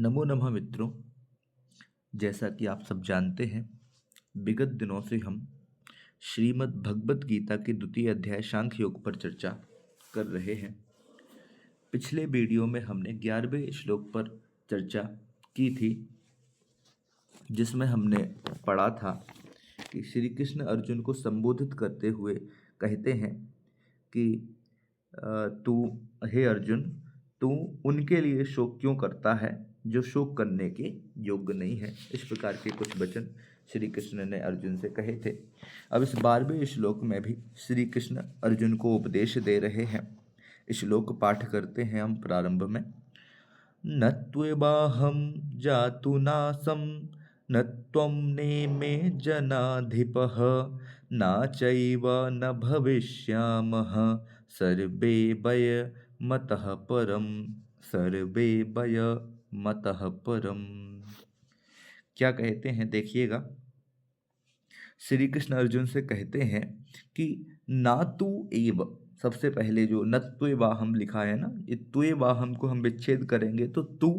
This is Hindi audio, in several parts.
नमो नमः मित्रों। जैसा कि आप सब जानते हैं, विगत दिनों से हम श्रीमद् भगवत गीता के द्वितीय अध्याय सांख्य योग पर चर्चा कर रहे हैं। पिछले वीडियो में हमने 11वें श्लोक पर चर्चा की थी, जिसमें हमने पढ़ा था कि श्री कृष्ण अर्जुन को संबोधित करते हुए कहते हैं कि तू हे अर्जुन, तू उनके लिए शोक क्यों करता है जो शोक करने के योग्य नहीं है। इस प्रकार के कुछ वचन श्री कृष्ण ने अर्जुन से कहे थे। अब इस 12वें श्लोक में भी श्री कृष्ण अर्जुन को उपदेश दे रहे हैं। श्लोक पाठ करते हैं हम प्रारंभ में। न त्वेवाहं जातु नासं न त्वं नेमे जनाधिपः न चैव न भविष्यामः सर्वे वयमतः परम सर्वे वयमतः परम। क्या कहते हैं देखिएगा। श्री कृष्ण अर्जुन से कहते हैं कि ना तू एव, सबसे पहले जो नत्वेवाहम लिखा है ना, ये त्वेवाहम को हम विच्छेद करेंगे तो तू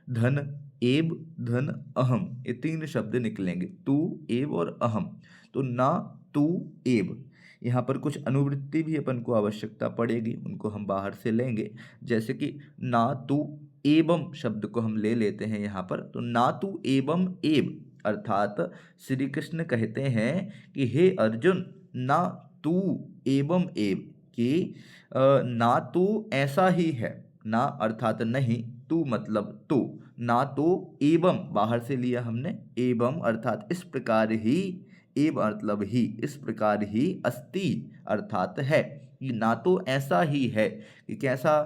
धन एव धन अहम, ये तीन शब्द निकलेंगे, तू एव और अहम। तो ना तू एव, यहाँ पर कुछ अनुवृत्ति भी अपन को आवश्यकता पड़ेगी, उनको हम बाहर से लेंगे। जैसे कि ना तू एवं शब्द को हम ले लेते हैं यहाँ पर, तो ना तू एवं एव अर्थात श्री कृष्ण कहते हैं कि हे अर्जुन, ना तू एवं एव, कि ना तू ऐसा ही है, ना अर्थात नहीं, तू मतलब तू, ना तो एवं बाहर से लिया हमने, एवं अर्थात इस प्रकार ही, एव मतलब ही, इस प्रकार ही, अस्ति अर्थात है, कि ना तो ऐसा ही है कि कैसा,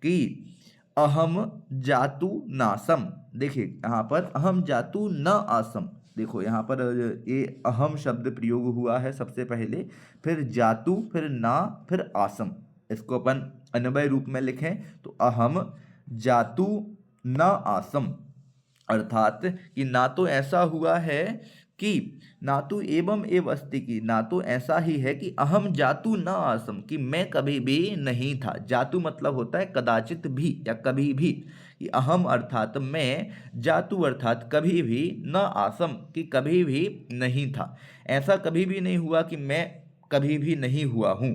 कि अहम जातु नासम। देखिए यहाँ पर अहम जातु न आसम, देखो यहाँ पर ये अहम शब्द प्रयोग हुआ है सबसे पहले, फिर जातु, फिर ना, फिर आसम। इसको अपन अन्वय रूप में लिखें तो अहम जातु न आसम, अर्थात कि ना तो ऐसा हुआ है कि, ना तो एवं एव अस्ति, की ना तो ऐसा ही है कि अहम जातु न आसम, कि मैं कभी भी नहीं था। जातु मतलब होता है कदाचित भी या कभी भी, कि अहम अर्थात मैं, जातु अर्थात कभी भी, न आसम कि कभी भी नहीं था। ऐसा कभी भी नहीं हुआ कि मैं कभी भी नहीं हुआ हूँ।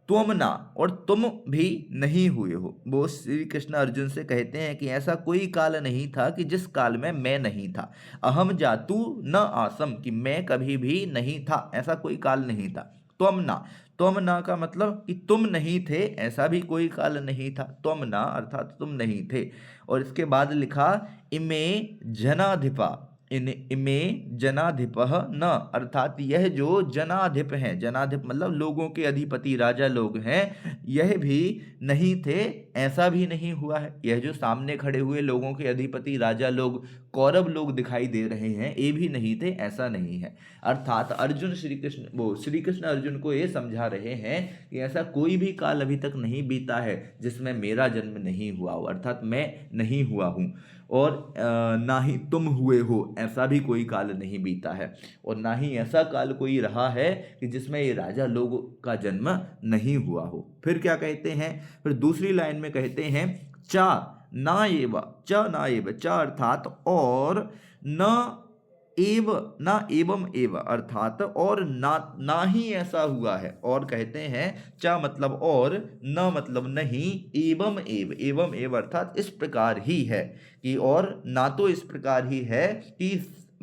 तुम ना, और तुम भी नहीं हुए हो। वो श्री कृष्ण अर्जुन से कहते हैं कि ऐसा कोई काल नहीं था कि जिस काल में मैं नहीं था। अहम जातु न आसम, कि मैं कभी भी नहीं था, ऐसा कोई काल नहीं था। त्वम ना, त्वम ना का मतलब कि तुम नहीं थे, ऐसा भी कोई काल नहीं था। त्वम ना अर्थात तुम नहीं थे। और इसके बाद लिखा इमे जनाधिपा, इन इमे जनाधिपः न, अर्थात यह जो जनाधिप हैं, जनाधिप मतलब लोगों के अधिपति राजा लोग हैं, यह भी नहीं थे, ऐसा भी नहीं हुआ है। यह जो सामने खड़े हुए लोगों के अधिपति राजा लोग, कौरव लोग दिखाई दे रहे हैं, ये भी नहीं थे, ऐसा नहीं है। अर्थात अर्जुन श्री कृष्ण अर्जुन को ये समझा रहे हैं कि ऐसा कोई भी काल अभी तक नहीं बीता है जिसमें मेरा जन्म नहीं हुआ हो, अर्थात मैं नहीं हुआ हूँ। और ना ही तुम हुए हो, ऐसा भी कोई काल नहीं बीता है। और ना ही ऐसा काल कोई रहा है कि जिसमें ये राजा लोगों का जन्म नहीं हुआ हो। फिर क्या कहते हैं, फिर दूसरी लाइन में कहते हैं चा ना एव, च ना एव, च अर्थात और, न एव ना एवं एव अर्थात और ना ही ऐसा हुआ है। और कहते हैं च मतलब और, न मतलब नहीं, एवं एव अर्थात इस प्रकार ही है, कि और ना तो इस प्रकार ही है कि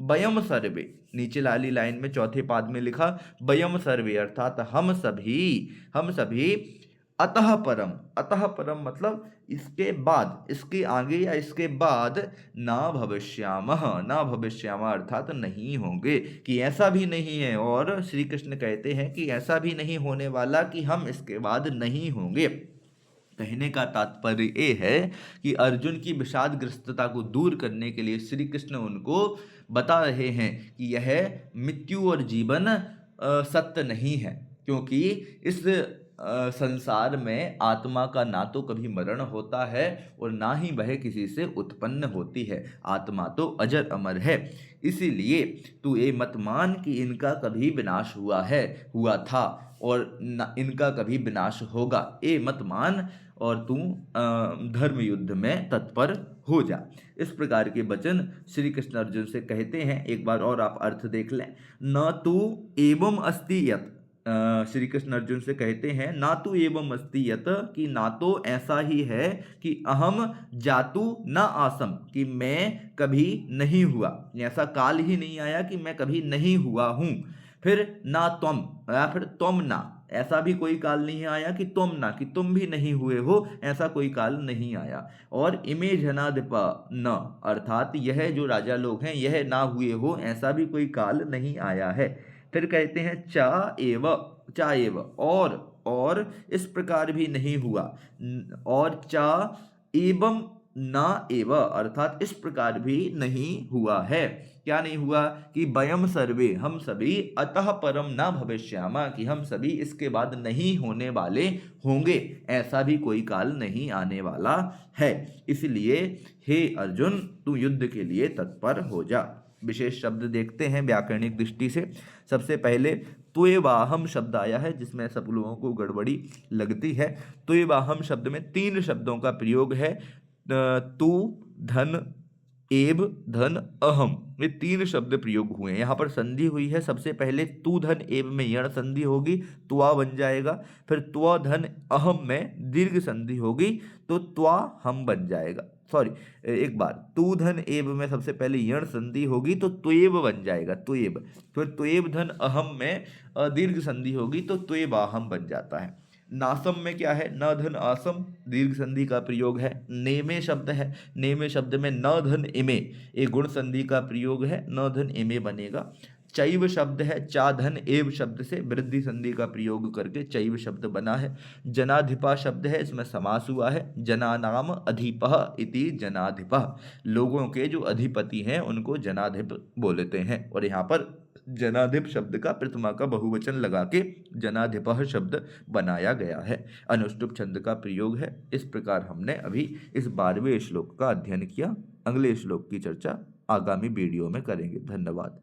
वयम सर्वे, नीचे लाली लाइन में चौथे पाद में लिखा वयम सर्वे अर्थात हम सभी अतः परम, अतः परम मतलब इसके बाद, इसके आगे या इसके बाद, ना भविष्यामः, ना भविष्यामः अर्थात नहीं होंगे, कि ऐसा भी नहीं है। और श्री कृष्ण कहते हैं कि ऐसा भी नहीं होने वाला कि हम इसके बाद नहीं होंगे। कहने का तात्पर्य ये है कि अर्जुन की विषादग्रस्तता को दूर करने के लिए श्री कृष्ण उनको बता रहे हैं कि यह मृत्यु और जीवन सत्य नहीं है, क्योंकि इस संसार में आत्मा का ना तो कभी मरण होता है और ना ही वह किसी से उत्पन्न होती है। आत्मा तो अजर अमर है। इसीलिए तू ये मत मान कि इनका कभी विनाश हुआ था और न इनका कभी विनाश होगा, ये मत मान। और तू धर्म युद्ध में तत्पर हो जा। इस प्रकार के वचन श्री कृष्ण अर्जुन से कहते हैं। एक बार और आप अर्थ देख लें। न तू एवं अस्ति यत, श्री कृष्ण अर्जुन से कहते हैं ना तू एवं अस्ति यत, कि ना तो ऐसा ही है कि अहम जातु न आसम, कि मैं कभी नहीं हुआ, ऐसा काल ही नहीं आया कि मैं कभी नहीं हुआ हूं। फिर ना तुम, या फिर तुम ना, ऐसा भी कोई काल नहीं आया कि तुम ना, कि तुम भी नहीं हुए हो, ऐसा कोई काल नहीं आया। और इमे जनाधिप न, अर्थात यह जो राजा लोग हैं यह ना हुए हो, ऐसा भी कोई काल नहीं आया है। फिर कहते हैं चा एव, और इस प्रकार भी नहीं हुआ, और चा एवं ना एव, अर्थात इस प्रकार भी नहीं हुआ है। क्या नहीं हुआ? कि वयम सर्वे, हम सभी, अतः परम ना भविष्यामा, कि हम सभी इसके बाद नहीं होने वाले होंगे, ऐसा भी कोई काल नहीं आने वाला है। इसलिए हे अर्जुन, तू युद्ध के लिए तत्पर हो जा। विशेष शब्द देखते हैं व्याकरणिक दृष्टि से। सबसे पहले त्वेवाहम शब्द आया है, जिसमें सब लोगों को गड़बड़ी लगती है। त्वेवाहम शब्द में 3 शब्दों का प्रयोग है। तू, धन, एव, धन, अहम, ये 3 शब्द प्रयोग हुए हैं। यहाँ पर संधि हुई है। सबसे पहले तू धन एव में यण संधि होगी, त्वा बन जाएगा। फिर त्वा धन अहम में दीर्घ संधि होगी, तो त्वा हम बन जाएगा। सॉरी, एक बार, तू धन एव में सबसे पहले यण संधि होगी तो त्वेव बन जाएगा, त्वेव। फिर त्वेव धन अहम में दीर्घ संधि होगी तो त्वेवाहम बन जाता है। नासम में क्या है? न धन आसम, दीर्घ संधि का प्रयोग है। नेमे शब्द है, नेमे शब्द में न धन इमे, एक गुण संधि का प्रयोग है, न धन इमे बनेगा। चैव शब्द है, चा धन एव शब्द से वृद्धि संधि का प्रयोग करके चैव शब्द बना है। जनाधिपा शब्द है, इसमें समास हुआ है। जनानाम अधिपः इति जनाधिपः, लोगों के जो अधिपति हैं उनको जनाधिप बोलते हैं। और यहाँ पर जनाधिप शब्द का प्रथमा का बहुवचन लगा के जनाधिपः शब्द बनाया गया है। अनुष्टुप छंद का प्रयोग है। इस प्रकार हमने अभी इस 12वें श्लोक का अध्ययन किया। अगले श्लोक की चर्चा आगामी वीडियो में करेंगे। धन्यवाद।